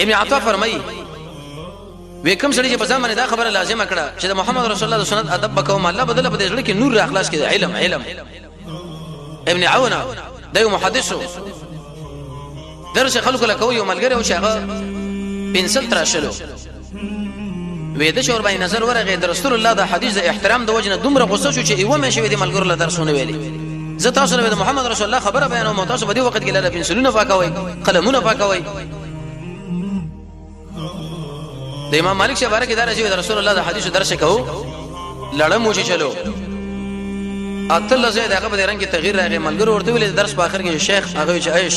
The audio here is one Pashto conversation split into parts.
ابن عطا فرمایي وکم سړي چې په ځمانه دا خبره لازمه کړه چې محمد رسول الله د سنت ادب وکوم الله بدله په دې ځل کې نور اخلاص کې علم ابن عون دا یو محدث درس خلکو له کوي یو ملګری او شغه پنسل تراشلو وې د شور باندې نظر ورغه د رسول الله د حدیث د احترام د وجنه دومره غوسه شو چې ایوه مې شوی د ملګرو له درسونه ویلي زه تاسو له محمد رسول الله خبره بیانوم تاسو په دې وخت کې له پنسلونه پاکوي قلمونه پاکوي د امام مالک شه بارک اداره چې رسول الله د حدیث درس کوو لړم وشي چلو اتل زید هغه په رنګ کې تغییر راغی ملګرو ورته ویل درس په اخر کې شیخ هغه چې عيش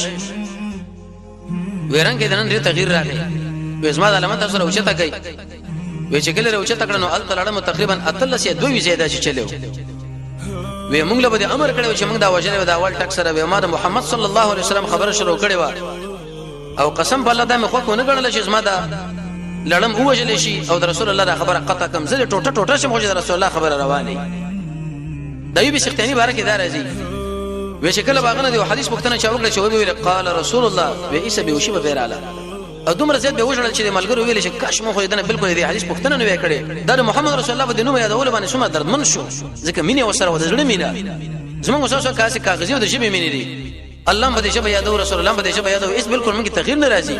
ورنګ کې دنن ډېر تغییر راغی وېزما د علامه سره اوچته کوي وې چې کله اوچته کړنو ال تلړم تقریبا اتل سي دوی زیاده چې چلو وې موږ له بده امر کړو چې موږ دا وجنه دا اول ټک سره به ما د محمد صلی الله علیه وسلم خبره شروع کړې و او قسم بالله دا مې خو کو نه غړل چې زما دا لړم وجل شي او د رسول الله دا خبره قطع کم زله ټوټه شم د رسول الله خبره روانه دایو به سختانی بارک اداره راځي وې شکل باغنه دی حدیث پختنه چا وکړه چې ویل قال رسول الله و عيسى به وشي به بیراله او دومره زیات به وژل چې ملګرو ویل چې کاش مو خو دنه بالکل دی حدیث پختنه نه وکړي دا محمد رسول الله په دینو یادول باندې څومره دردمن شو ځکه مینه وسره و د زړه مینه زموږ وسوسه کاسه کاغذي او د شبي مینه دي الله په دې شبه یادو رسول الله په دې شبه یادو اس بالکل موږ تغییر نه راځي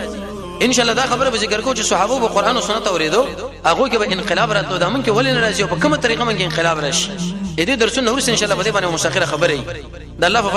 ان شاء الله دا خبره به ذکر کو چې صحابه په قران او سنت اوریدو هغه کې به انقلاب راتلو دا مونږ کې ولې ناراضي او په کومه طریقه مونږ انقلاب راشي دې درسونه ورس ان شاء الله به باندې مستقره خبره ای د الله په